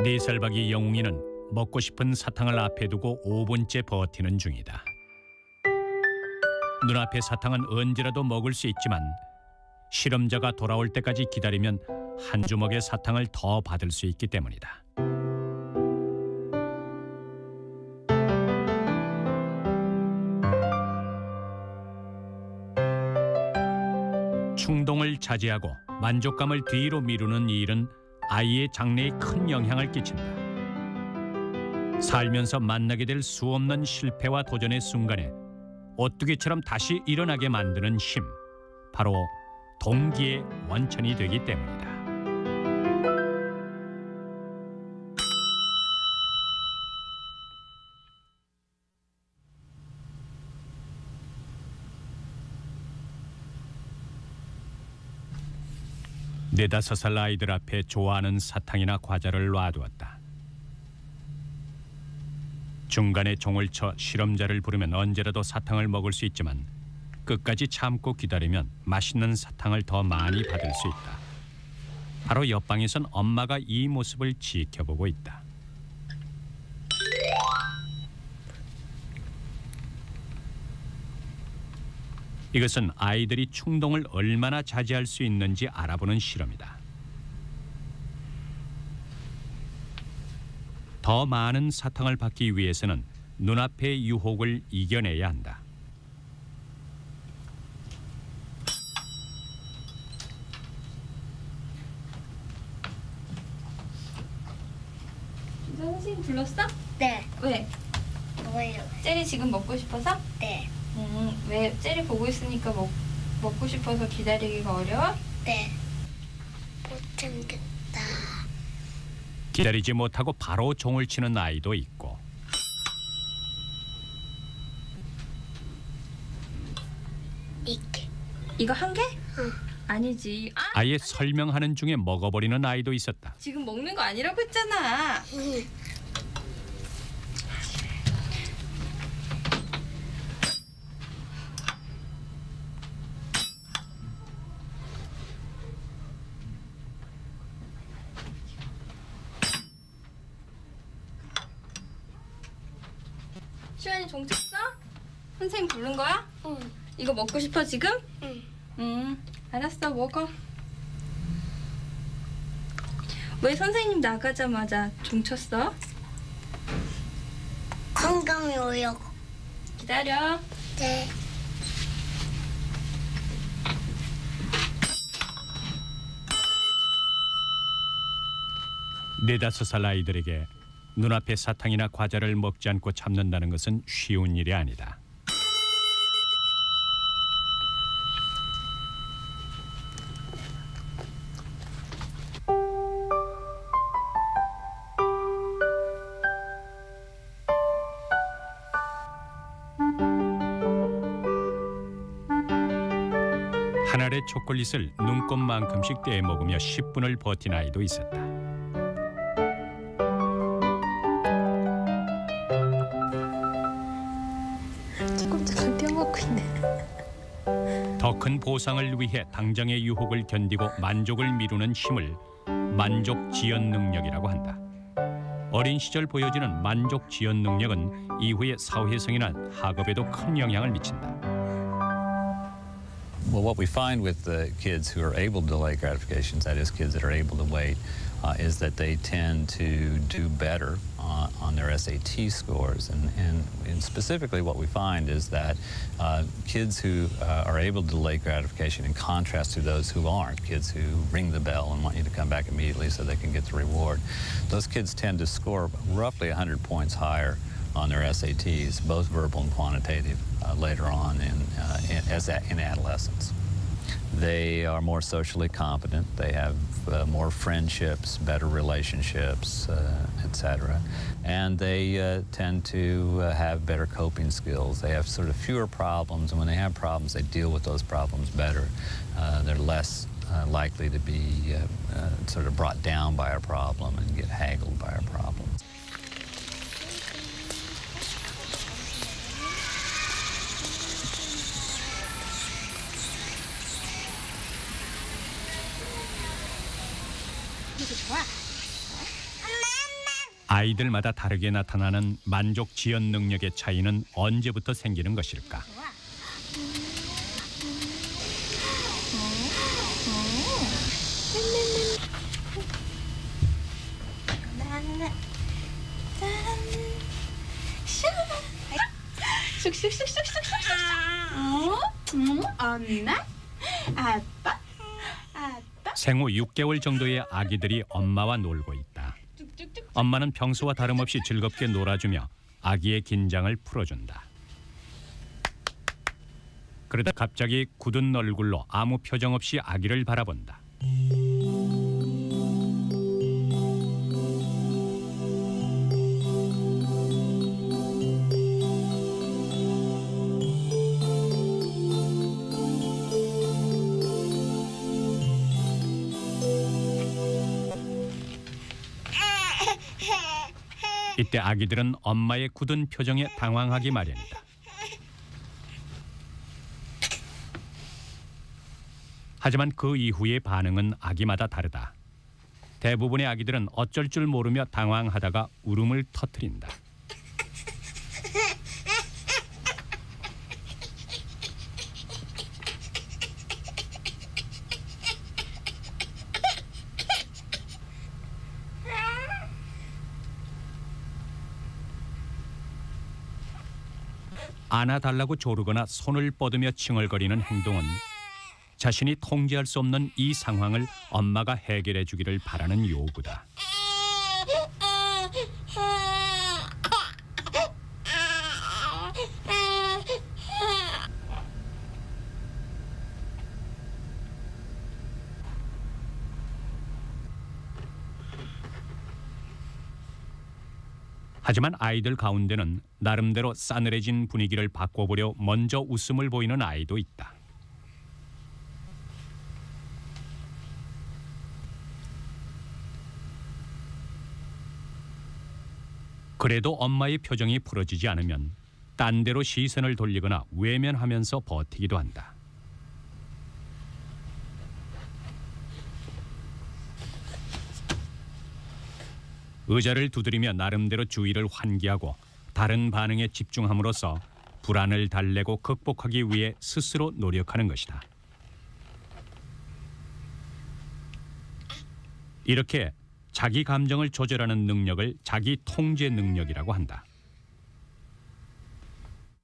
4살박이 영웅이는 먹고 싶은 사탕을 앞에 두고 5분째 버티는 중이다. 눈앞의 사탕은 언제라도 먹을 수 있지만 실험자가 돌아올 때까지 기다리면 한 주먹의 사탕을 더 받을 수 있기 때문이다. 충동을 자제하고 만족감을 뒤로 미루는 이 일은 아이의 장래에 큰 영향을 끼친다. 살면서 만나게 될 수없는 실패와 도전의 순간에 오뚜기처럼 다시 일어나게 만드는 힘, 바로 동기의 원천이 되기 때문이다. 네다섯 살 아이들 앞에 좋아하는 사탕이나 과자를 놔두었다. 중간에 종을 쳐 실험자를 부르면 언제라도 사탕을 먹을 수 있지만 끝까지 참고 기다리면 맛있는 사탕을 더 많이 받을 수 있다. 바로 옆방에선 엄마가 이 모습을 지켜보고 있다. 이것은 아이들이 충동을 얼마나 자제할 수 있는지 알아보는 실험이다. 더 많은 사탕을 받기 위해서는 눈앞의 유혹을 이겨내야 한다. 선생님 불렀어? 네. 왜? 왜요? 젤리 지금 먹고 싶어서? 네. 왜 젤리 보고 있으니까 먹고 싶어서 기다리기가 어려워? 네. 못 참겠다. 기다리지 못하고 바로 종을 치는 아이도 있고 이렇게. 이거 한 개? 응. 아니지. 아예 설명하는 중에 먹어버리는 아이도 있었다. 지금 먹는 거 아니라고 했잖아. 응. 시환이 종 쳤어? 선생님 부른 거야? 응. 이거 먹고 싶어 지금? 응. 알았어 먹어. 왜 선생님 나가자마자 종 쳤어? 건강이 오려고. 기다려. 네. 네다섯 살 아이들에게 눈앞의 사탕이나 과자를 먹지 않고 참는다는 것은 쉬운 일이 아니다. 한 알의 초콜릿을 눈곱만큼씩 떼어 먹으며 10분을 버틴 아이도 있었다. 조금 떼어먹고 있네. 더 큰 보상을 위해 당장의 유혹을 견디고 만족을 미루는 힘을 만족 지연 능력이라고 한다. 어린 시절 보여지는 만족 지연 능력은 이후의 사회성이나 학업에도 큰 영향을 미친다. Well, what we find with the kids who are able to delay gratifications, that is, kids that are able to wait, is that they tend to do better on their SAT scores. And specifically what we find is that kids who are able to delay gratification in contrast to those who aren't, kids who ring the bell and want you to come back immediately so they can get the reward, those kids tend to score roughly 100 points higher on their SATs, both verbal and quantitative, later on in adolescence. They are more socially competent. They have more friendships, better relationships, etc. And they tend to have better coping skills. They have sort of fewer problems, and when they have problems, they deal with those problems better. They're less likely to be sort of brought down by a problem and get haggled by a problem. 이거 좋아. 엄마. 아이들마다 다르게 나타나는 만족 지연 능력의 차이는 언제부터 생기는 것일까? 엄마, 아빠, 생후 6개월 정도의 아기들이 엄마와 놀고 있다. 엄마는 평소와 다름없이 즐겁게 놀아주며 아기의 긴장을 풀어준다. 그러다 갑자기 굳은 얼굴로 아무 표정 없이 아기를 바라본다. 이때 아기들은 엄마의 굳은 표정에 당황하기 마련이다. 하지만 그 이후의 반응은 아기마다 다르다. 대부분의 아기들은 어쩔 줄 모르며 당황하다가 울음을 터뜨린다. 안아달라고 조르거나 손을 뻗으며 칭얼거리는 행동은 자신이 통제할 수 없는 이 상황을 엄마가 해결해 주기를 바라는 요구다. 하지만 아이들 가운데는 나름대로 싸늘해진 분위기를 바꿔보려 먼저 웃음을 보이는 아이도 있다. 그래도 엄마의 표정이 풀어지지 않으면 딴 데로 시선을 돌리거나 외면하면서 버티기도 한다. 의자를 두드리며 나름대로 주의를 환기하고 다른 반응에 집중함으로써 불안을 달래고 극복하기 위해 스스로 노력하는 것이다. 이렇게 자기 감정을 조절하는 능력을 자기 통제 능력이라고 한다.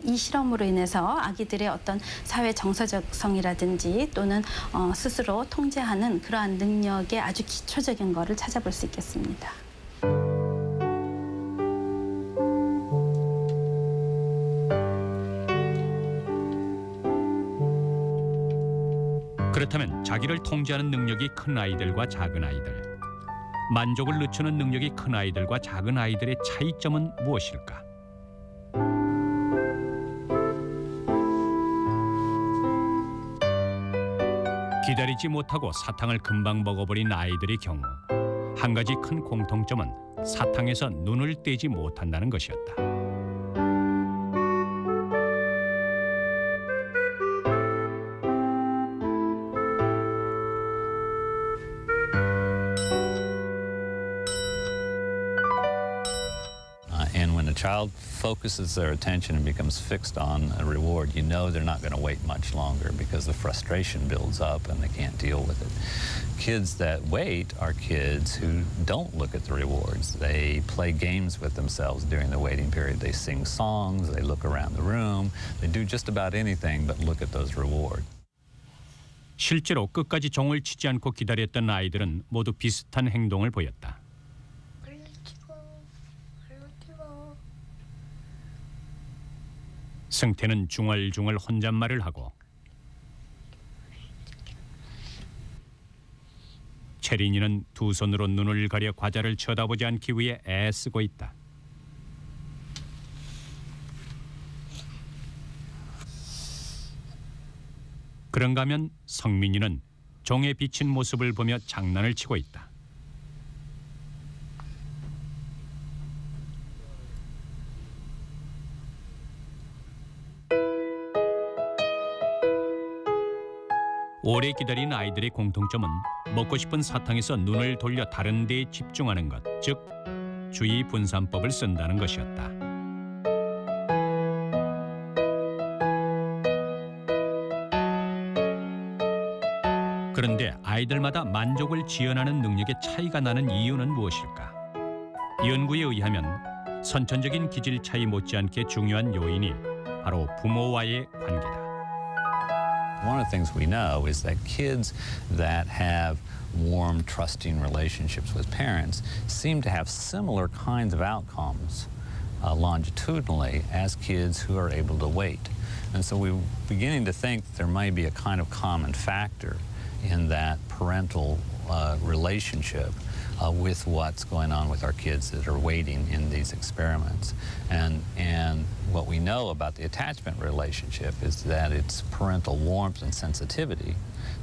이 실험으로 인해서 아기들의 어떤 사회 정서적성이라든지 또는 스스로 통제하는 그러한 능력의 아주 기초적인 것을 찾아볼 수 있겠습니다. 그렇다면 자기를 통제하는 능력이 큰 아이들과 작은 아이들, 만족을 늦추는 능력이 큰 아이들과 작은 아이들의 차이점은 무엇일까? 기다리지 못하고 사탕을 금방 먹어버린 아이들의 경우 한 가지 큰 공통점은 사탕에서 눈을 떼지 못한다는 것이었다. And when a child focuses their attention and becomes fixed on a reward, you know they're not going to wait much longer because the frustration builds up and they can't deal with it. Kids that wait are kids who don't look at the rewards. They play games with themselves during the waiting period. They sing songs, they look around the room, they do just about anything but look at those rewards. 실제로 끝까지 종을 치지 않고 기다렸던 아이들은 모두 비슷한 행동을 보였다. 승태는 중얼중얼 혼잣말을 하고 채린이는 두 손으로 눈을 가려 과자를 쳐다보지 않기 위해 애쓰고 있다. 그런가 하면 성민이는 종에 비친 모습을 보며 장난을 치고 있다. 오래 기다린 아이들의 공통점은 먹고 싶은 사탕에서 눈을 돌려 다른 데에 집중하는 것, 즉 주의 분산법을 쓴다는 것이었다. 그런데 아이들마다 만족을 지연하는 능력의 차이가 나는 이유는 무엇일까? 연구에 의하면 선천적인 기질 차이 못지않게 중요한 요인이 바로 부모와의 관계다. One of the things we know is that kids that have warm, trusting relationships with parents seem to have similar kinds of outcomes longitudinally as kids who are able to wait. And so we're beginning to think that there may be a kind of common factor in that parental relationship with what's going on with our kids that are waiting in these experiments. And what we know about the attachment relationship is that it's parental warmth and sensitivity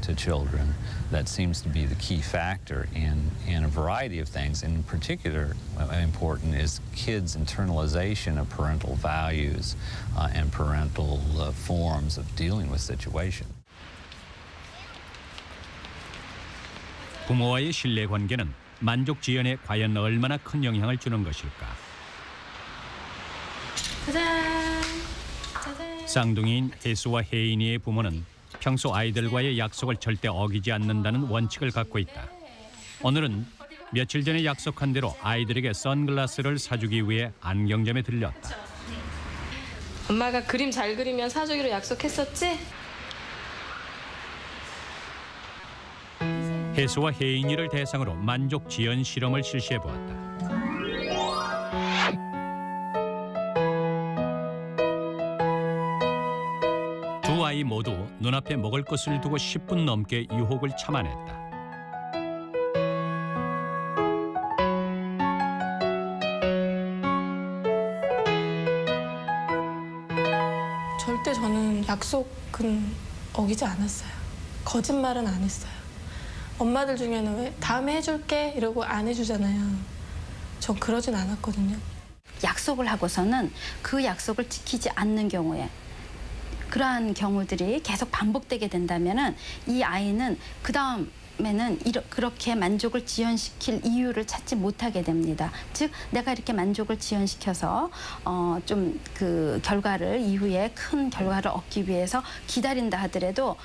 to children that seems to be the key factor in a variety of things. In particular, important is kids' internalization of parental values and parental forms of dealing with situations. 부모와의 신뢰 관계는 만족 지연에 과연 얼마나 큰 영향을 주는 것일까? 짜잔. 짜잔. 쌍둥이인 혜수와 혜인이의 부모는 평소 아이들과의 약속을 절대 어기지 않는다는 원칙을 갖고 있다. 오늘은 며칠 전에 약속한 대로 아이들에게 선글라스를 사주기 위해 안경점에 들렸다. 엄마가 그림 잘 그리면 사주기로 약속했었지? 혜수와 혜인이를 대상으로 만족 지연 실험을 실시해 보았다. 두 아이 모두 눈앞에 먹을 것을 두고 10분 넘게 유혹을 참아냈다. 절대 저는 약속은 어기지 않았어요. 거짓말은 안 했어요. 엄마들 중에는 왜 다음에 해줄게 이러고 안 해주잖아요. 전 그러진 않았거든요. 약속을 하고서는 그 약속을 지키지 않는 경우에 그러한 경우들이 계속 반복되게 된다면은 이 아이는 그 다음에는 그렇게 만족을 지연시킬 이유를 찾지 못하게 됩니다. 즉 내가 이렇게 만족을 지연시켜서 좀 그 결과를 이후에 큰 결과를 얻기 위해서 기다린다 하더라도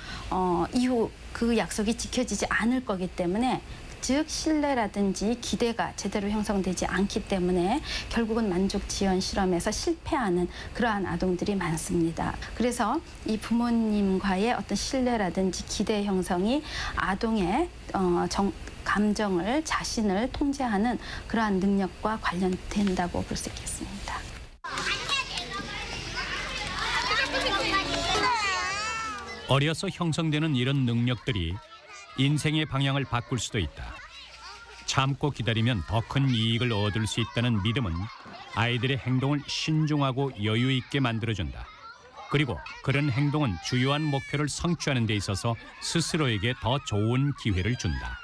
이후 그 약속이 지켜지지 않을 거기 때문에 즉 신뢰라든지 기대가 제대로 형성되지 않기 때문에 결국은 만족 지연 실험에서 실패하는 그러한 아동들이 많습니다. 그래서 이 부모님과의 어떤 신뢰라든지 기대 형성이 아동의 감정을 자신을 통제하는 그러한 능력과 관련된다고 볼 수 있겠습니다. 어려서 형성되는 이런 능력들이 인생의 방향을 바꿀 수도 있다. 참고 기다리면 더 큰 이익을 얻을 수 있다는 믿음은 아이들의 행동을 신중하고 여유 있게 만들어준다. 그리고 그런 행동은 주요한 목표를 성취하는 데 있어서 스스로에게 더 좋은 기회를 준다.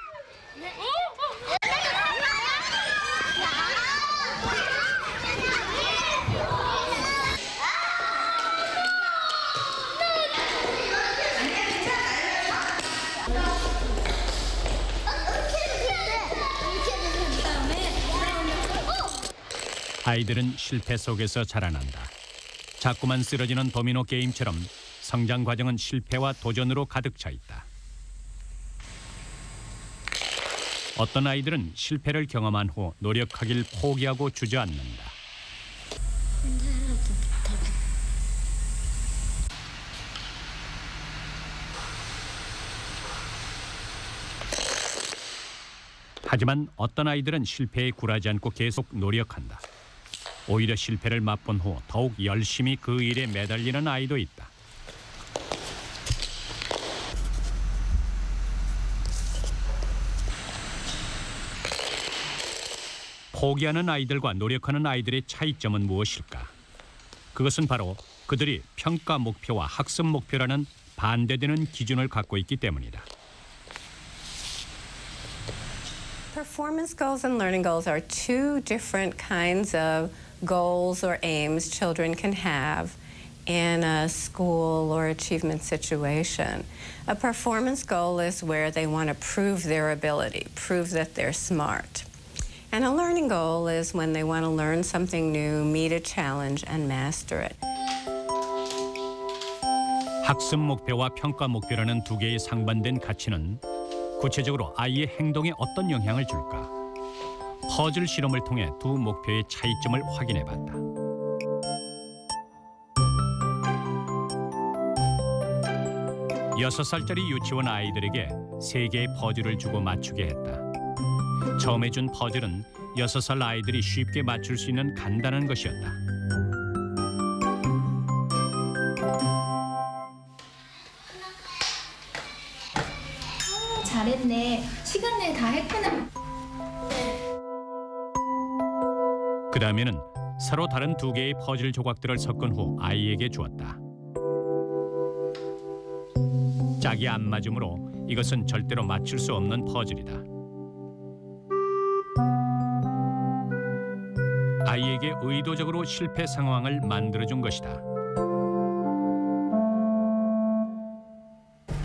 아이들은 실패 속에서 자라난다. 자꾸만 쓰러지는 도미노 게임처럼 성장 과정은 실패와 도전으로 가득 차 있다. 어떤 아이들은 실패를 경험한 후 노력하길 포기하고 주저앉는다. 하지만 어떤 아이들은 실패에 굴하지 않고 계속 노력한다. 오히려 실패를 맛본 후 더욱 열심히 그 일에 매달리는 아이도 있다. 포기하는 아이들과 노력하는 아이들의 차이점은 무엇일까? 그것은 바로 그들이 평가 목표와 학습 목표라는 반대되는 기준을 갖고 있기 때문이다. Performance goals and learning goals are two different kinds of goals or aims children can have in a school or achievement situation. A performance goal is where they want to prove their ability, prove that they're smart. And a learning goal is when they want to learn something new, meet a challenge, and master it. 학습 목표와 평가 목표라는 두 개의 상반된 가치는 구체적으로 아이의 행동에 어떤 영향을 줄까? 퍼즐 실험을 통해 두 목표의 차이점을 확인해봤다. 6살짜리 유치원 아이들에게 3개의 퍼즐을 주고 맞추게 했다. 처음에 준 퍼즐은 6살 아이들이 쉽게 맞출 수 있는 간단한 것이었다. 잘했네. 시간 내에 다 했구나. 그 다음에는 서로 다른 2개의 퍼즐 조각들을 섞은 후 아이에게 주었다. 짝이 안 맞으므로 이것은 절대로 맞출 수 없는 퍼즐이다. 아이에게 의도적으로 실패 상황을 만들어준 것이다.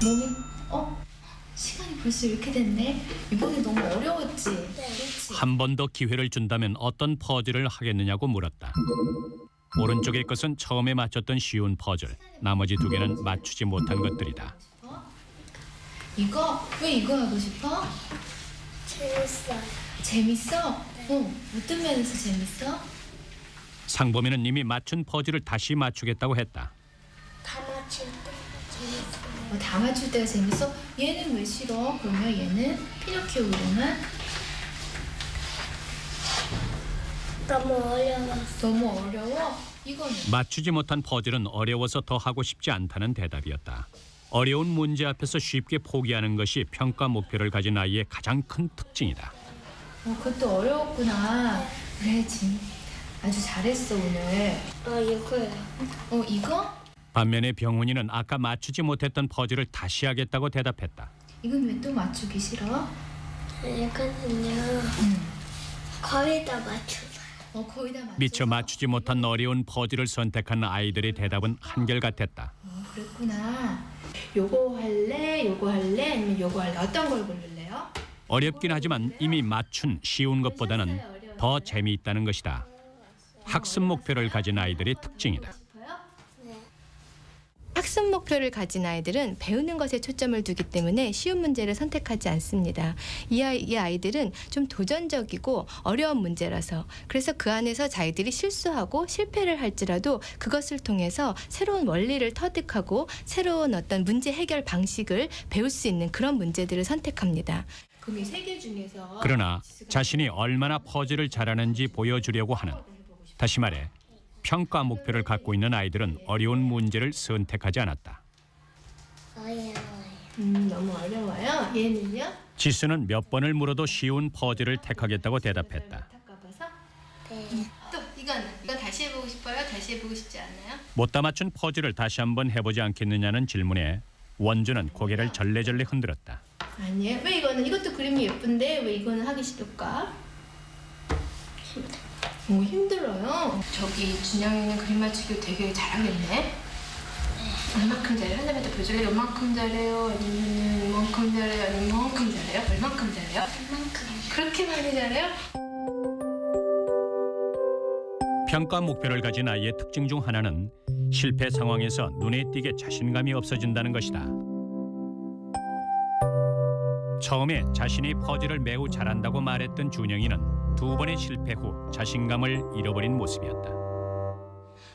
몸이 시간이 벌써 이렇게 됐네. 이번에 너무 어려웠지? 그렇지. 한 번 더 기회를 준다면 어떤 퍼즐을 하겠느냐고 물었다. 오른쪽의 것은 처음에 맞췄던 쉬운 퍼즐, 나머지 2개는 맞추지 못한 것들이다. 이거? 왜 이거 하고 싶어? 재밌어요. 재밌어? 어떤 면에서 재밌어? 상범이는 이미 맞춘 퍼즐을 다시 맞추겠다고 했다. 다 맞출 때 재밌어요. 다 맞출 때가 재밌어? 얘는 왜 싫어? 그러면 얘는 피노키오 그림은? 너무 어려웠어. 너무 어려워? 이거는? 맞추지 못한 퍼즐은 어려워서 더 하고 싶지 않다는 대답이었다. 어려운 문제 앞에서 쉽게 포기하는 것이 평가 목표를 가진 아이의 가장 큰 특징이다. 그것도 어려웠구나. 그래, 지금 아주 잘했어 오늘. 이거요. 이거? 반면에 병훈이는 아까 맞추지 못했던 퍼즐을 다시 하겠다고 대답했다. 이건 왜 또 맞추기 싫어? 이거는요. 거의 다 맞춰봐요. 거의 다 맞춰. 미처 맞추지 못한 어려운 퍼즐을 선택한 아이들의 대답은 한결같았다. 그랬구나. 요거 할래? 요거 할래? 아니면 요거 할래? 어떤 걸 고를래요? 어렵긴 하지만 이미 맞춘 쉬운 것보다는 더 재미있다는 것이다. 학습 목표를 가진 아이들의 특징이다. 학습 목표를 가진 아이들은 배우는 것에 초점을 두기 때문에 쉬운 문제를 선택하지 않습니다. 이 아이들은 좀 도전적이고 어려운 문제라서 그래서 그 안에서 자기들이 실수하고 실패를 할지라도 그것을 통해서 새로운 원리를 터득하고 새로운 어떤 문제 해결 방식을 배울 수 있는 그런 문제들을 선택합니다. 그럼 이 3개 중에서 그러나 자신이 얼마나 퍼즐을 잘하는지 보여주려고 하는, 다시 말해 평가 목표를 갖고 있는 아이들은 어려운 문제를 선택하지 않았다. 어려워요. 너무 어려워요? 얘는요? 지수는 몇 번을 물어도 쉬운 퍼즐을 택하겠다고 대답했다. 네. 또 이건 다시 해보고 싶어요? 다시 해보고 싶지 않아요? 못다 맞춘 퍼즐을 다시 한번 해보지 않겠느냐는 질문에 원주는 고개를 절레절레 흔들었다. 아니에요. 왜 이것도 그림이 예쁜데 왜 이거는 하기 싫을까? 힘들어요. 저기 준영이는 그림 맞추기 되게 잘하겠네. 얼마큼 잘해요? 하나만 보여줄래요? 얼마큼 잘해요? 아니면 이만큼 잘해요? 아니면 이만큼 잘해요? 얼마큼 잘해요? 얼만큼. 그렇게 많이 잘해요? 평가 목표를 가진 아이의 특징 중 하나는 실패 상황에서 눈에 띄게 자신감이 없어진다는 것이다. 처음에 자신이 퍼즐을 매우 잘한다고 말했던 준영이는 2번의 실패 후 자신감을 잃어버린 모습이었다.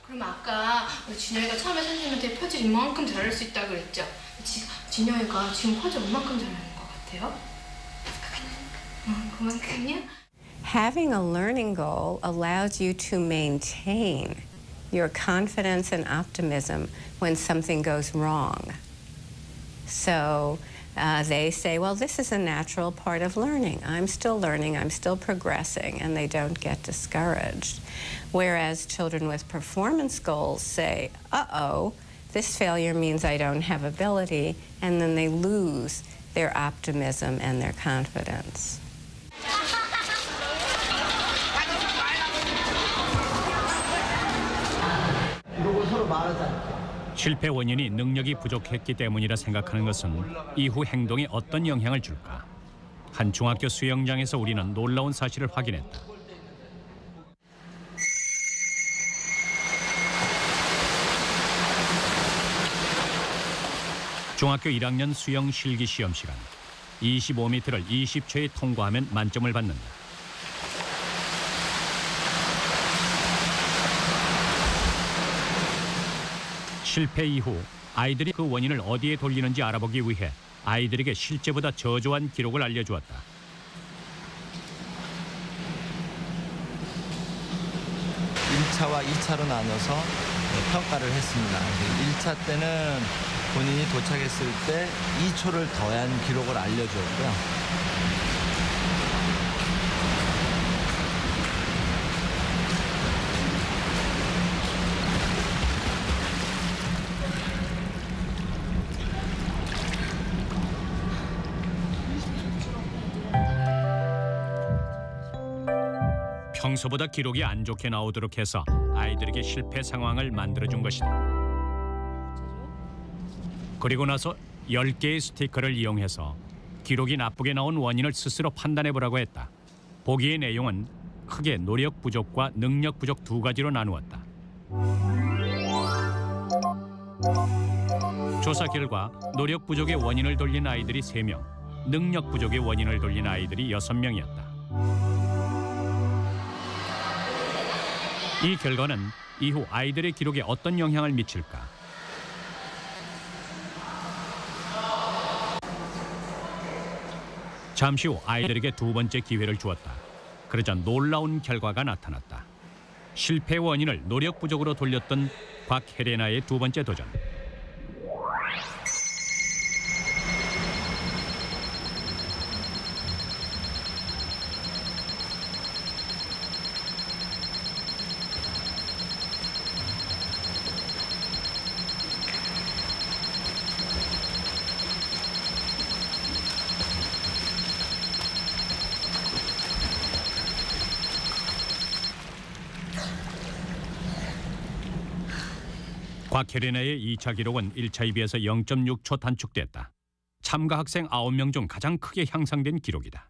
그럼 아까 준영이가 처음에 선생님한테 퍼즐 이만큼 잘할 수 있다고 그랬죠? 준영이가 지금 퍼즐 얼마큼 잘하는 것 같아요? 그만큼이요? Having a learning goal allows you to maintain your confidence and optimism when something goes wrong. So they say, well, this is a natural part of learning. I'm still learning, I'm still progressing, and they don't get discouraged. Whereas children with performance goals say, uh-oh, this failure means I don't have ability, and then they lose their optimism and their confidence. 실패 원인이 능력이 부족했기 때문이라 생각하는 것은 이후 행동에 어떤 영향을 줄까? 한 중학교 수영장에서 우리는 놀라운 사실을 확인했다. 중학교 1학년 수영 실기 시험 시간. 25m를 20초에 통과하면 만점을 받는다. 실패 이후 아이들이 그 원인을 어디에 돌리는지 알아보기 위해 아이들에게 실제보다 저조한 기록을 알려주었다. (1차와) (2차로) 나눠서 평가를 했습니다. 1차 때는 본인이 도착했을 때 2초를 더한 기록을 알려주었고요. 평소보다 기록이 안 좋게 나오도록 해서 아이들에게 실패 상황을 만들어준 것이다. 그리고 나서 10개의 스티커를 이용해서 기록이 나쁘게 나온 원인을 스스로 판단해보라고 했다. 보기의 내용은 크게 노력 부족과 능력 부족 두 가지로 나누었다. 조사 결과 노력 부족의 원인을 돌린 아이들이 3명, 능력 부족의 원인을 돌린 아이들이 6명이었다. 이 결과는 이후 아이들의 기록에 어떤 영향을 미칠까? 잠시 후 아이들에게 두 번째 기회를 주었다. 그러자 놀라운 결과가 나타났다. 실패 원인을 노력 부족으로 돌렸던 곽혜레나의 두 번째 도전. 곽혜레나의 2차 기록은 1차에 비해서 0.6초 단축됐다. 참가 학생 9명 중 가장 크게 향상된 기록이다.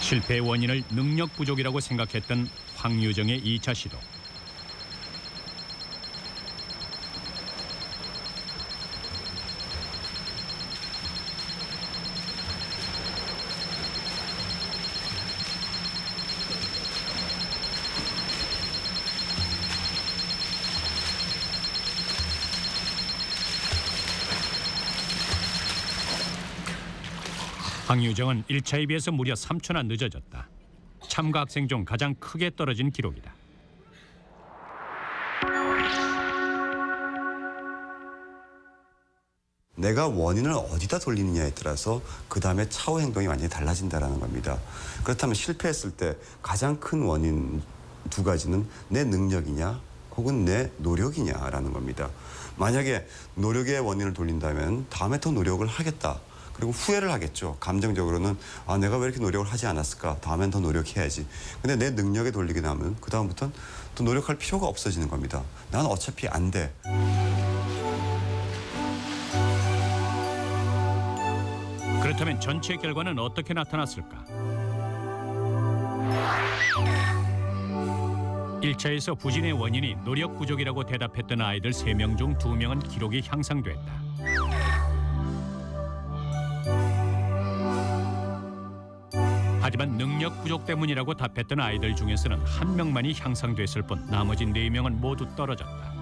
실패의 원인을 능력 부족이라고 생각했던 황유정의 2차 시도. 황유정은 1차에 비해서 무려 3초나 늦어졌다. 참가 학생 중 가장 크게 떨어진 기록이다. 내가 원인을 어디다 돌리느냐에 따라서 그 다음에 차후 행동이 완전히 달라진다는 겁니다. 그렇다면 실패했을 때 가장 큰 원인 두 가지는 내 능력이냐 혹은 내 노력이냐라는 겁니다. 만약에 노력의 원인을 돌린다면 다음에 더 노력을 하겠다. 그리고 후회를 하겠죠. 감정적으로는 아, 내가 왜 이렇게 노력을 하지 않았을까? 다음엔 더 노력해야지. 근데 내 능력에 돌리게 되면 그 다음부터는 더 노력할 필요가 없어지는 겁니다. 나는 어차피 안 돼. 그렇다면 전체 결과는 어떻게 나타났을까? 1차에서 부진의 원인이 노력 부족이라고 대답했던 아이들 3명 중 2명은 기록이 향상됐다. 하지만 능력 부족 때문이라고 답했던 아이들 중에서는 1명만이 향상됐을 뿐 나머지 4명은 모두 떨어졌다.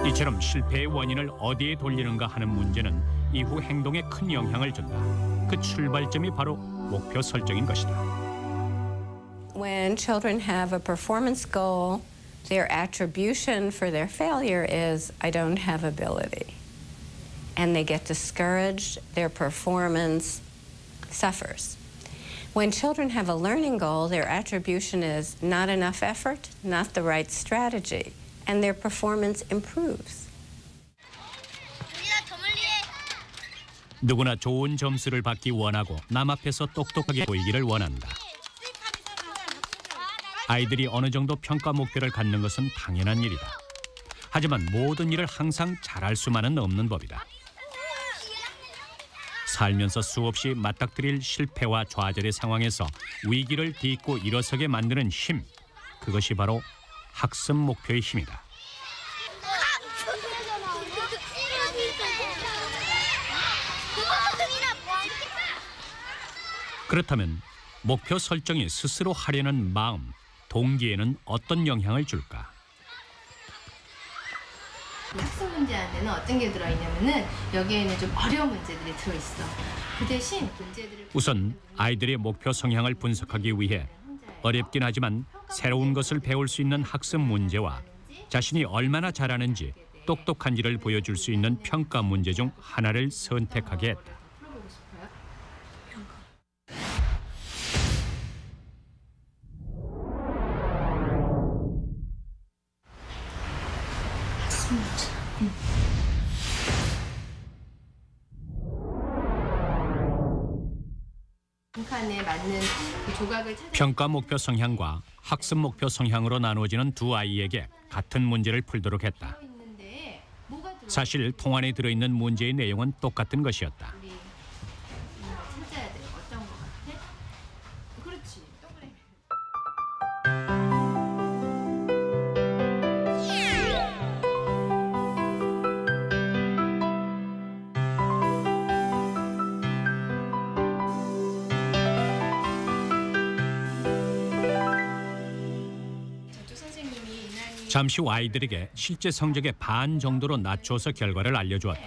이처럼 실패의 원인을 어디에 돌리는가 하는 문제는 이후 행동에 큰 영향을 준다. 그 출발점이 바로 목표 설정인 것이다. When children have a performance goal, their attribution for their failure is, I don't have ability. And they get discouraged, their performance suffers. When children have a learning goal, their attribution is not enough effort, not the right strategy, and their performance improves. 누구나 좋은 점수를 받기 원하고 남 앞에서 똑똑하게 보이기를 원한다. 아이들이 어느 정도 평가 목표를 갖는 것은 당연한 일이다. 하지만 모든 일을 항상 잘할 수만은 없는 법이다. 살면서 수없이 맞닥뜨릴 실패와 좌절의 상황에서 위기를 딛고 일어서게 만드는 힘, 그것이 바로 학습 목표의 힘이다. 그렇다면 목표 설정이 스스로 하려는 마음, 동기에는 어떤 영향을 줄까? 학습 문제 안에는 어떤 게 들어있냐면은 여기에는 좀 어려운 문제들이 들어있어. 그 대신 문제들을 우선 아이들의 목표 성향을 분석하기 위해 어렵긴 하지만 새로운 것을 배울 수 있는 학습 문제와 자신이 얼마나 잘하는지 똑똑한지를 보여줄 수 있는 평가 문제 중 하나를 선택하게 했다. 풀어보고 싶어요? 학습 문제. 빈칸에 맞는 그 조각을 찾아. 평가 목표 성향과 학습 목표 성향으로 나누어지는 두 아이에게 같은 문제를 풀도록 했다. 있는데 뭐가 들어? 사실 통안에 들어있는 문제의 내용은 똑같은 것이었다. 우리 찾아야 돼. 어떤 거 같아? 그렇지. 동그라미. 저쪽 선생님이 이난이 잠시 후 아이들에게 실제 성적의 반 정도로 낮춰서 결과를 알려주었다.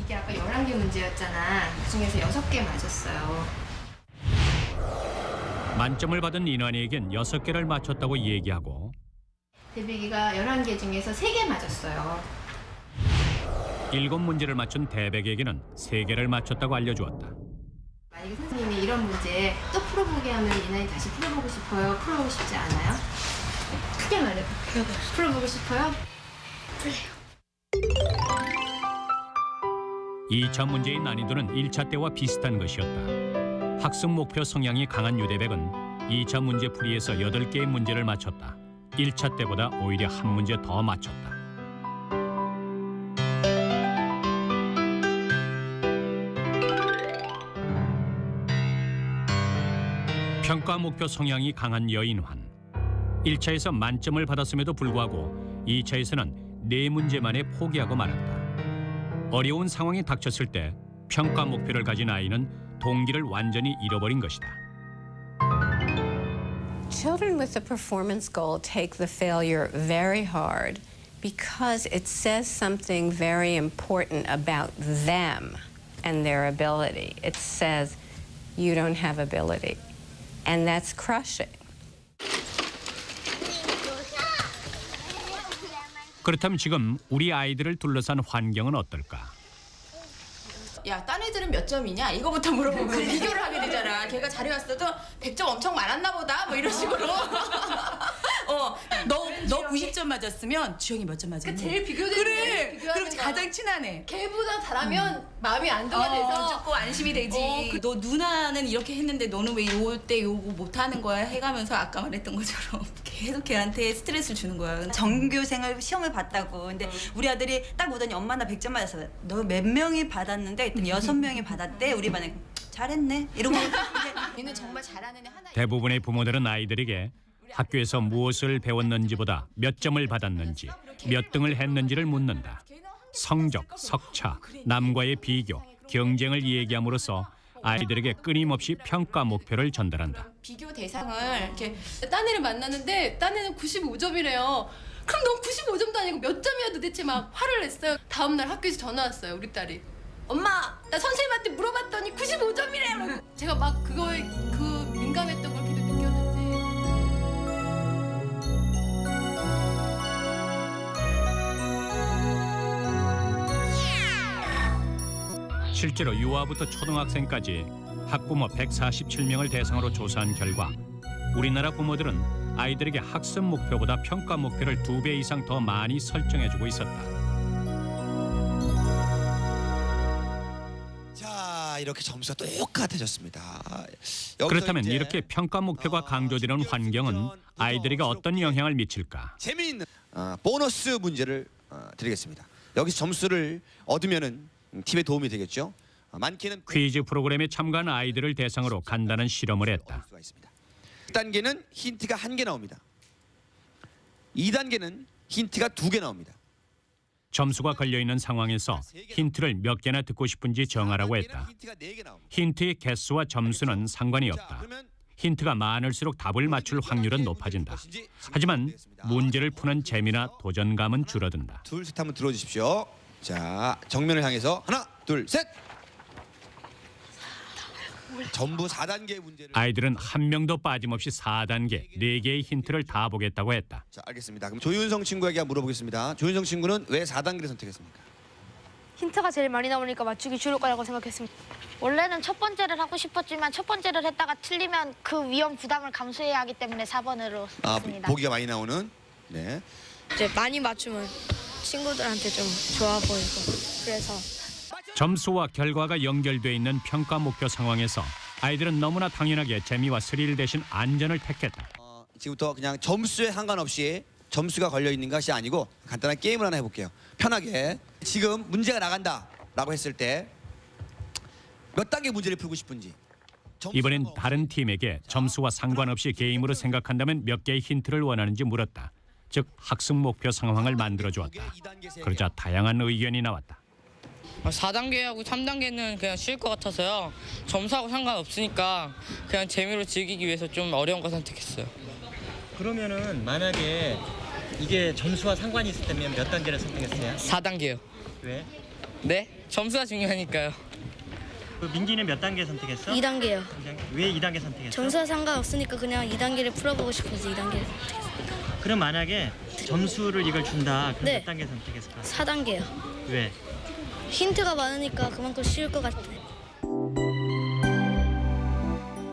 이게 아까 11개 문제였잖아. 그중에서 6개 맞았어요. 만점을 받은 인환이에겐 6개를 맞췄다고 얘기하고 대백이가 11개 중에서 3개 맞았어요. 7문제를 맞춘 대백에게는 3개를 맞췄다고 알려주었다. 만약에 선생님이 이런 문제 또 풀어보게 하면 이난이 다시 풀어보고 싶어요? 풀어보고 싶지 않아요? 크게 말해봐. 풀어보고 싶어요? 2차 문제의 난이도는 1차 때와 비슷한 것이었다. 학습 목표 성향이 강한 유대백은 2차 문제 풀이에서 8개의 문제를 맞췄다. 1차 때보다 오히려 한 문제 더 맞췄다. 평가 목표 성향이 강한 여인환. 1차에서 만점을 받았음에도 불구하고 2차에서는 4문제만에 포기하고 말았다. 어려운 상황이 닥쳤을 때 평가 목표를 가진 아이는 동기를 완전히 잃어버린 것이다. Children with a performance goal take the failure very hard because it says something very important about them and their ability. It says you don't have ability, and that's crushing. 그렇다면 지금 우리 아이들을 둘러싼 환경은 어떨까? 야, 딴 애들은 몇 점이냐? 이거부터 물어보면 비교를 하게 되잖아. 걔가 잘해왔어도 100점 엄청 많았나 보다? 뭐 이런 식으로. 너 90점 맞았으면 주영이 몇 점 맞았니? 제일 비교되는 그래. 그럼 가장 친하네. 걔보다 잘하면 마음이 안도가 돼서 조금 안심이 되지. 너 누나는 이렇게 했는데 너는 왜 요때 요거 못하는 거야? 해가면서 아까 말했던 것처럼 계속 걔한테 스트레스를 주는 거야. 전교생을 시험을 봤다고. 근데 우리 아들이 딱 오더니 엄마 나 100점 맞았어. 너 몇 명이 받았는데 했더니 6명이 받았대. 우리 반에 잘했네. 이러고. 얘는 정말 잘하는 애 하나. 대부분의 부모들은 아이들에게 학교에서 무엇을 배웠는지보다 몇 점을 받았는지, 몇 등을 했는지를 묻는다. 성적, 석차, 남과의 비교, 경쟁을 얘기함으로써 아이들에게 끊임없이 평가 목표를 전달한다. 비교 대상을 이렇게 딴 애를 만났는데 딴 애는 95점이래요. 그럼 넌 95점도 아니고 몇 점이야 도대체 막 화를 냈어요. 다음 날 학교에서 전화 왔어요. 우리 딸이. 엄마, 나 선생님한테 물어봤더니 95점이래. 제가 막 그거에 그 민감했던 걸 계속 느꼈는데. 실제로 유아부터 초등학생까지 학부모 147명을 대상으로 조사한 결과 우리나라 부모들은 아이들에게 학습 목표보다 평가 목표를 2배 이상 더 많이 설정해주고 있었다. 자, 이렇게 점수가 똑같아졌습니다. 그렇다면 이렇게 평가 목표가 강조되는 환경은 아이들에게 어떤 영향을 미칠까? 재미있는 보너스 문제를 드리겠습니다. 여기서 점수를 얻으면은 팀에 도움이 되겠죠. 많게는 퀴즈 프로그램에 참가한 아이들을 대상으로 간단한 실험을 했다. 1단계는 힌트가 1개 나옵니다. 2단계는 힌트가 2개 나옵니다. 점수가 걸려있는 상황에서 힌트를 몇 개나 듣고 싶은지 정하라고 했다. 힌트의 개수와 점수는 상관이 없다. 힌트가 많을수록 답을 맞출 확률은 높아진다. 하지만 문제를 푸는 재미나 도전감은 줄어든다. 둘, 셋 한번 들어주십시오. 자, 정면을 향해서 하나, 둘, 셋. 전부 4단계 문제를. 아이들은 한 명도 빠짐없이 4단계, 4개의 힌트를 다 보겠다고 했다. 자, 알겠습니다. 그럼 조윤성 친구에게 한번 물어보겠습니다. 조윤성 친구는 왜 4단계를 선택했습니까? 힌트가 제일 많이 나오니까 맞추기 쉬울 거라고 생각했습니다. 원래는 첫 번째를 하고 싶었지만 첫 번째를 했다가 틀리면 그 위험 부담을 감수해야 하기 때문에 4번으로 했습니다. 보기가 많이 나오는. 네. 이제 많이 맞추면 친구들한테 좀 좋아 보이고 그래서. 점수와 결과가 연결돼 있는 평가 목표 상황에서 아이들은 너무나 당연하게 재미와 스릴 대신 안전을 택했다. 지금부터 그냥 점수에 상관없이 점수가 걸려 있는 것이 아니고 간단한 게임을 하나 해볼게요. 편하게. 지금 문제가 나간다라고 했을 때 몇 단계 문제를 풀고 싶은지. 이번엔 다른 팀에게 점수와 상관없이 게임으로 생각한다면 몇 개의 힌트를 원하는지 물었다. 즉 학습 목표 상황을 만들어 주었다. 그러자 다양한 의견이 나왔다. 4단계하고 3단계는 그냥 쉬울 것 같아서요. 점수하고 상관없으니까 그냥 재미로 즐기기 위해서 좀 어려운 거 선택했어요. 그러면은 만약에 이게 점수와 상관이 있을 때면 몇 단계를 선택했어요? 4단계요. 왜? 네? 점수가 중요하니까요. 그 민기는 몇 단계 선택했어? 2단계요. 왜 2단계 선택했어? 점수와 상관없으니까 그냥 2단계를 풀어보고 싶어서 2단계를 선택했어요. 그럼 만약에 점수를 이걸 준다. 그럼 네. 몇 단계 선택했을까? 4단계요. 왜? 힌트가 많으니까 그만큼 쉬울 것 같아요.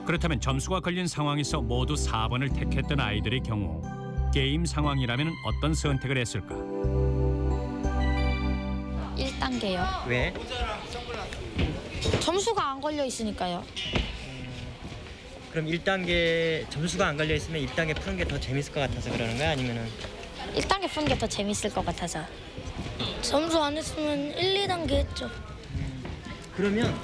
그렇다면 점수가 걸린 상황에서 모두 4번을 택했던 아이들의 경우 게임 상황이라면 어떤 선택을 했을까? 1단계요. 왜? 점수가 안 걸려 있으니까요. 그럼 1단계 점수가 안 걸려 있으면 1단계 푸는 게 더 재밌을 것 같아서 그러는 거야? 아니면은 1단계 푸는 게 더 재밌을 것 같아서. 점수 안 했으면 1, 2단계 했죠. 그러면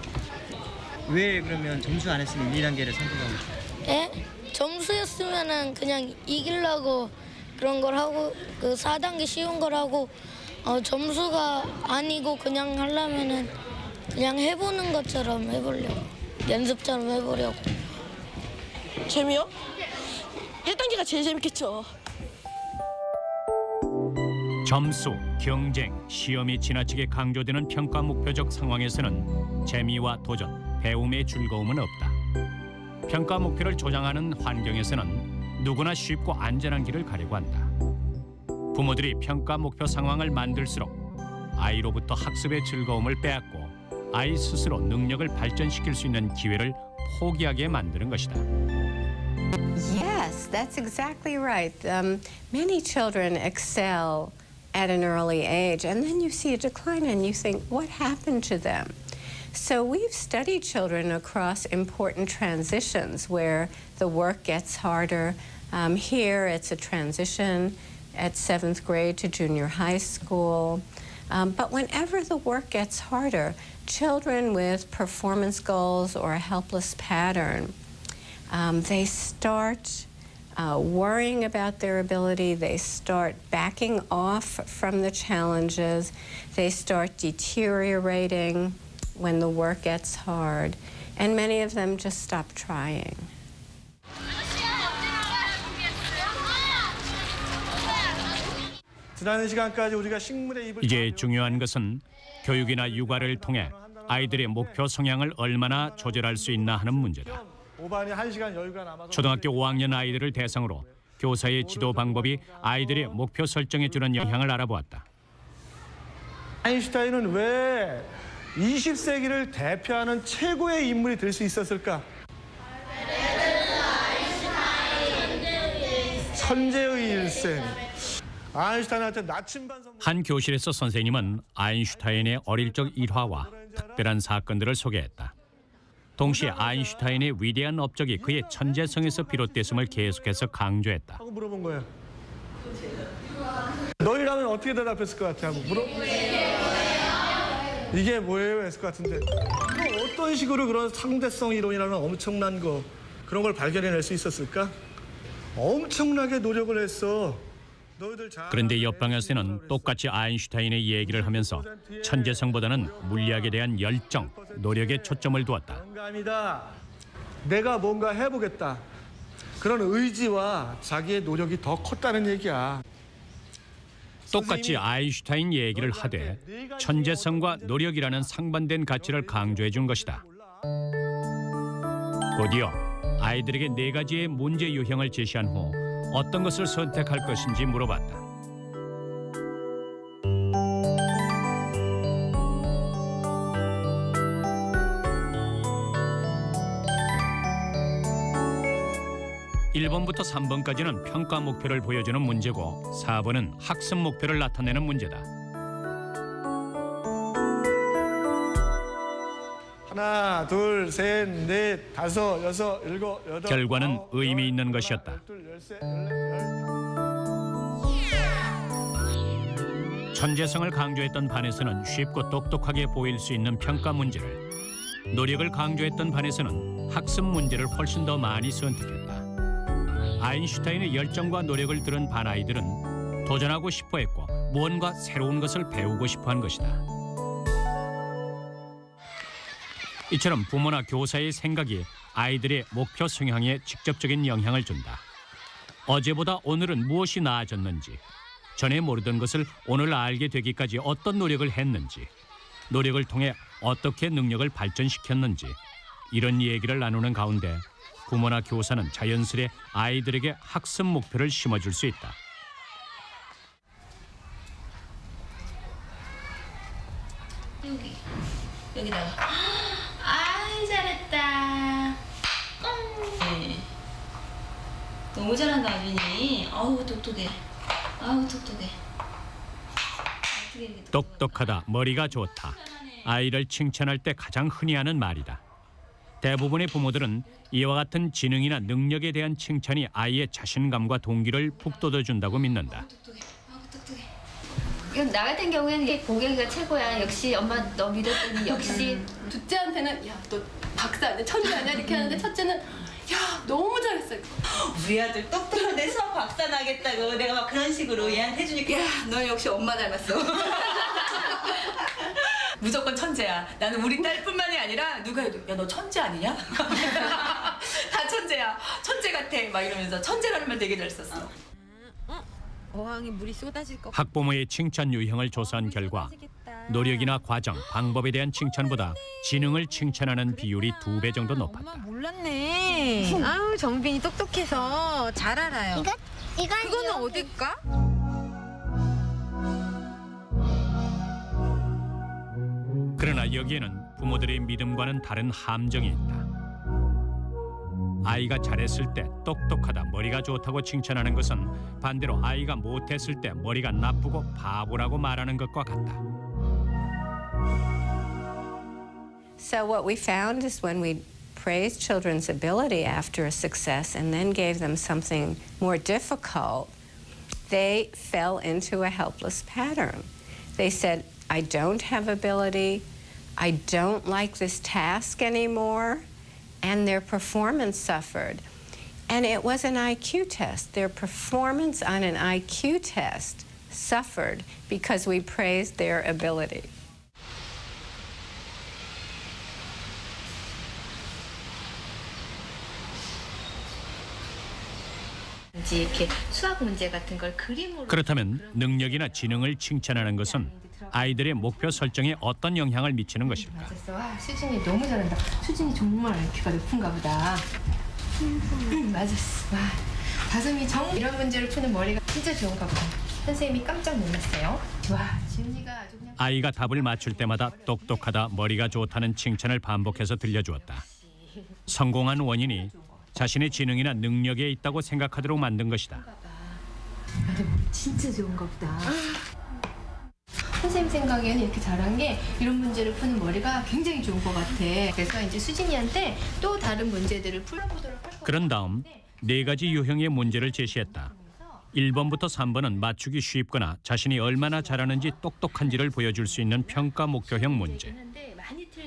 왜 그러면 점수 안 했으면 1, 2단계를 선택하고 싶어? 예? 점수였으면은 그냥 이기려고 그런 걸 하고 그 4단계 쉬운 걸 하고 점수가 아니고 그냥 하려면은 그냥 해보는 것처럼 해보려고 연습처럼 해보려고. 재미요? 1단계가 제일 재밌겠죠. 점수, 경쟁, 시험이 지나치게 강조되는 평가 목표적 상황에서는 재미와 도전, 배움의 즐거움은 없다. 평가 목표를 조장하는 환경에서는 누구나 쉽고 안전한 길을 가려고 한다. 부모들이 평가 목표 상황을 만들수록 아이로부터 학습의 즐거움을 빼앗고 아이 스스로 능력을 발전시킬 수 있는 기회를 포기하게 만드는 것이다. Yes, that's exactly right. Many children excel at an early age, and then you see a decline and you think, what happened to them? So we've studied children across important transitions where the work gets harder. Here it's a transition at 7th grade to junior high school. But whenever the work gets harder, children with performance goals or a helpless pattern, they start worrying about their ability, they start backing off from the challenges, they start deteriorating when the work gets hard, and many of them just stop trying. 지난 시간까지 우리가 식물의 입을 이제 중요한 것은 교육이나 육아를 통해 아이들의 목표 성향을 얼마나 조절할 수 있나 하는 문제다. 오반이 1시간 여유가 남아서 초등학교 5학년 아이들을 대상으로 교사의 지도 방법이 아이들의 목표 설정에 주는 영향을 알아보았다. 아인슈타인은 왜 20세기를 대표하는 최고의 인물이 될 수 있었을까? 천재의 일생. 아인슈타인한테 나침반 선물. 한 교실에서 선생님은 아인슈타인의 어릴 적 일화와 특별한 사건들을 소개했다. 동시에 아인슈타인의 위대한 업적이 그의 천재성에서 비롯됐음을 계속해서 강조했다. 하고 물어본 거예요. 너희라면 어떻게 대답했을 것 같아? 하고 이게 뭐예요? 했을 것 같은데 어떤 식으로 그런 상대성 이론이라는 엄청난 거 그런 걸 발견해낼 수 있었을까? 엄청나게 노력을 했어. 그런데 옆방에서는 똑같이 아인슈타인의 얘기를 하면서 천재성보다는 물리학에 대한 열정, 노력에 초점을 두었다. 감이다. 내가 뭔가 해보겠다. 그런 의지와 자기의 노력이 더 컸다는 얘기야. 똑같이 아인슈타인 얘기를 하되 천재성과 노력이라는 상반된 가치를 강조해 준 것이다. 곧이어 아이들에게 4가지의 문제 유형을 제시한 후 어떤 것을 선택할 것인지 물어봤다. (1번부터) (3번까지는) 평가 목표를 보여주는 문제고 (4번은) 학습 목표를 나타내는 문제다. 하나, 둘, 셋, 넷, 다섯, 여섯, 일곱, 여덟. 결과는 의미 있는 것이었다. 천재성을 강조했던 반에서는 쉽고 똑똑하게 보일 수 있는 평가 문제를, 노력을 강조했던 반에서는 학습 문제를 훨씬 더 많이 선택했다. 아인슈타인의 열정과 노력을 들은 반 아이들은 도전하고 싶어 했고 무언가 새로운 것을 배우고 싶어 한 것이다. 이처럼 부모나 교사의 생각이 아이들의 목표 성향에 직접적인 영향을 준다. 어제보다 오늘은 무엇이 나아졌는지, 전에 모르던 것을 오늘 알게 되기까지 어떤 노력을 했는지, 노력을 통해 어떻게 능력을 발전시켰는지, 이런 얘기를 나누는 가운데 부모나 교사는 자연스레 아이들에게 학습 목표를 심어줄 수 있다. 여기다가. 아이 잘했다. 네. 너무 잘한다 아준이. 아우 똑똑해. 아우 똑똑해. 똑똑하다, 머리가 좋다. 아이를 칭찬할 때 가장 흔히 하는 말이다. 대부분의 부모들은 이와 같은 지능이나 능력에 대한 칭찬이 아이의 자신감과 동기를 북돋워준다고 믿는다. 나 같은 경우에는 이게 고객이가 최고야. 역시 엄마 너 믿었더니 역시. 둘째한테는 야 너 박사 아니야 천재 아니야 이렇게 하는데 첫째는 야 너무 잘했어. 우리 아들 똑똑한데 수학 박사 나겠다고 내가 막 그런 식으로 얘한테 해주니까 야, 너 역시 엄마 닮았어. 무조건 천재야. 나는 우리 딸뿐만이 아니라 누가 해도 야 너 천재 아니냐? 다 천재야. 천재 같아. 막 이러면서 천재라는 말 되게 잘 썼어. 어항에 물이 쏟아질 것. 학부모의 칭찬 유형을 조사한 결과 노력이나 과정, 방법에 대한 칭찬보다 지능을 칭찬하는 비율이 2배 정도 높았다. 몰랐네. 아우 정빈이 똑똑해서 잘 알아요. 그거는 어딜까? 그러나 여기에는 부모들의 믿음과는 다른 함정이 있다. 아이가 잘했을 때 똑똑하다, 머리가 좋다고 칭찬하는 것은 반대로 아이가 못했을 때 머리가 나쁘고 바보라고 말하는 것과 같다. So what we found is when we praised children's ability after a success and then gave them something more difficult, they fell into a helpless pattern. They said, I don't have ability, I don't like this task anymore, and their performance suffered. And it was an IQ test. Their performance on an IQ test suffered because we praised their ability. 이렇게 수학 문제 같은 걸 그림으로. 그렇다면 능력이나 지능을 칭찬하는 것은 아이들의 목표 설정에 어떤 영향을 미치는 것일까? 맞았어. 와, 수진이 너무 잘한다. 수진이 정말 IQ가 높은가 보다. 맞았어. 와, 다솜이 이런 문제를 푸는 머리가 진짜 좋은가 보다. 선생님이 깜짝 놀랐어요. 와, 지훈이가 아주 그냥. 아이가 답을 맞출 때마다 똑똑하다, 머리가 좋다는 칭찬을 반복해서 들려주었다. 성공한 원인이 자신의 지능이나 능력에 있다고 생각하도록 만든 것이다. 나도 진짜 좋은가 보다. 선생님 생각에는 이렇게 잘한 게 이런 문제를 푸는 머리가 굉장히 좋은 것 같아. 그래서 이제 수진이한테 또 다른 문제들을 풀어보도록 할 거야. 그런 다음 4가지 유형의 문제를 제시했다. 1번부터 3번은 맞추기 쉽거나 자신이 얼마나 잘하는지 똑똑한지를 보여줄 수 있는 평가 목표형 문제.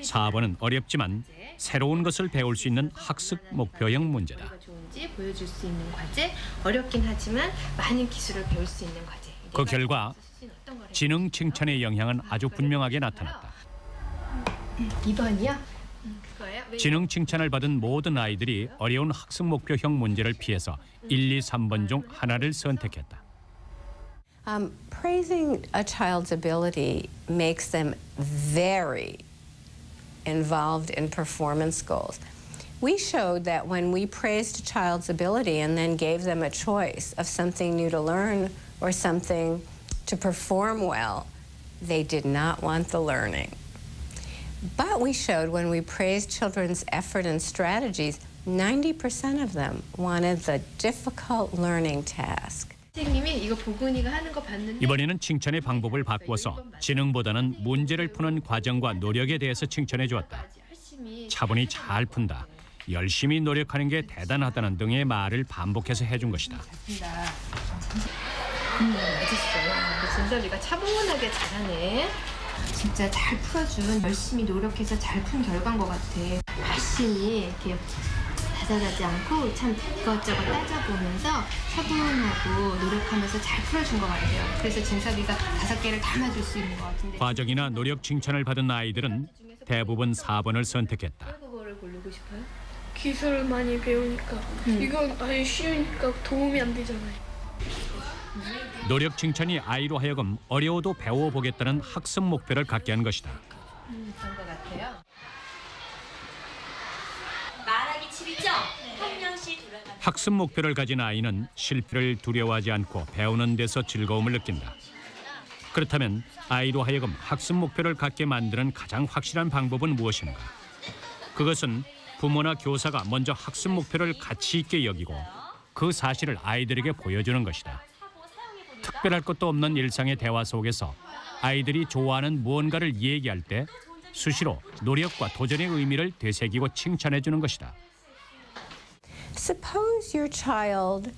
4번은 어렵지만 새로운 것을 배울 수 있는 학습 목표형 문제다. 좋은지 보여줄 수 있는 과제, 어렵긴 하지만 많은 기술을 배울 수 있는 과제. 그 결과 지능 칭찬의 영향은 아주 분명하게 나타났다. 2번이요? 지능 칭찬을 받은 모든 아이들이 어려운 학습 목표형 문제를 피해서 1, 2, 3번 중 하나를 선택했다. Praising a child's ability makes them very involved in performance goals. We showed that when we praised a child's ability and then gave them a choice of something new to learn or something to perform well, they did not want the learning. But we showed when we praised children's effort and strategies, 90% of them wanted the difficult learning task. 선생님이 이거 보근이가 하는 거 봤는데 이번에는 칭찬의 방법을 바꾸어서 지능보다는 문제를 푸는 과정과 노력에 대해서 칭찬해 주었다. 차분히 잘 푼다. 열심히 노력하는 게 대단하다는 등의 말을 반복해서 해준 것이다. 맞았어. 진섭이가 차분하게 잘하네. 진짜 잘 풀어준, 열심히 노력해서 잘 푼 결과인 것 같아. 열심히 이렇게 다자다지 않고 참 이것저것 따져보면서 차분하고 노력하면서 잘 풀어준 것 같아요. 그래서 진섭이가 5개를 다 맞을 수 있는 것 같은데. 과정이나 노력 칭찬을 받은 아이들은 대부분 4번을 선택했다. 뭐를 고르고 싶어요? 기술을 많이 배우니까 이건 아예 쉬우니까 도움이 안 되잖아요. 노력 칭찬이 아이로 하여금 어려워도 배워보겠다는 학습 목표를 갖게 한 것이다. 그런 것 같아요. 말하기 칩이죠? 한 명씩 돌아가. 학습 목표를 가진 아이는 실패를 두려워하지 않고 배우는 데서 즐거움을 느낀다. 그렇다면 아이로 하여금 학습 목표를 갖게 만드는 가장 확실한 방법은 무엇인가? 그것은 부모나 교사가 먼저 학습 목표를 가치 있게 여기고 그 사실을 아이들에게 보여주는 것이다. 특별할 것도 없는 일상의 대화 속에서 아이들이 좋아하는 무언가를 얘기할 때 수시로 노력과 도전의 의미를 되새기고 칭찬해 주는 것이다. Suppose your child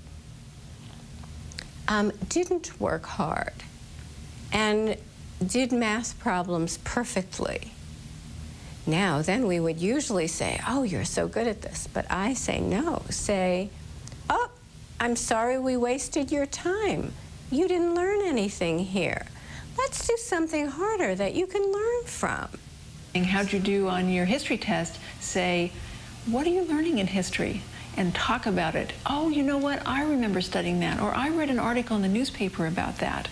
didn't work hard and did math problems perfectly. Now, then we would usually say, oh, you're so good at this. But I say no. Say, oh, I'm sorry we wasted your time. You didn't learn anything here. Let's do something harder that you can learn from. How'd you do on your history test? Say, what are you learning in history? And talk about it. Oh, you know what? I remember studying that. Or I read an article in the newspaper about that.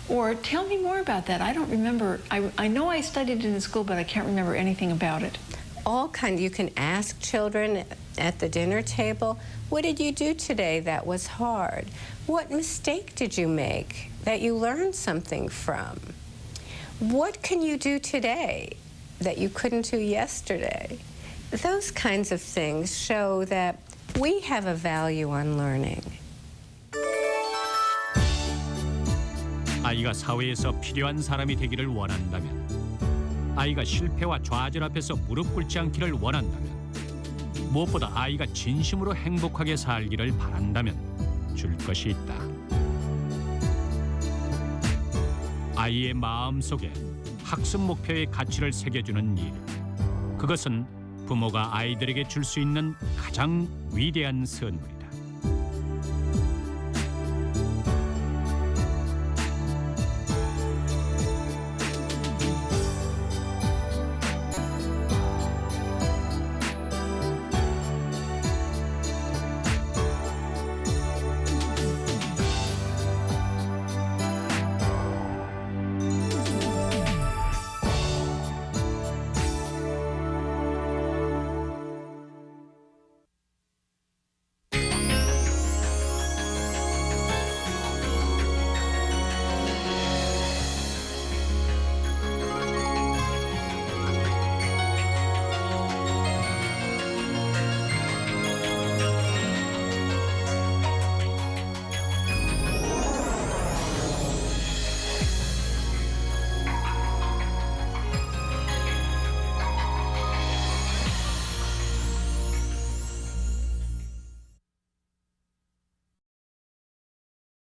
Or tell me more about that. I don't remember. I know I studied it in school, but I can't remember anything about it. All kinds. You can ask children at the dinner table, what did you do today that was hard? What mistake did you make that you learned something from? What can you do today that you couldn't do yesterday? Those kinds of things show that we have a value on learning. 아이가 사회에서 필요한 사람이 되기를 원한다면, 아이가 실패와 좌절 앞에서 무릎 꿇지 않기를 원한다면, 무엇보다 아이가 진심으로 행복하게 살기를 바란다면 줄 것이 있다. 아이의 마음속에 학습 목표의 가치를 새겨주는 일, 그것은 부모가 아이들에게 줄 수 있는 가장 위대한 선물이다.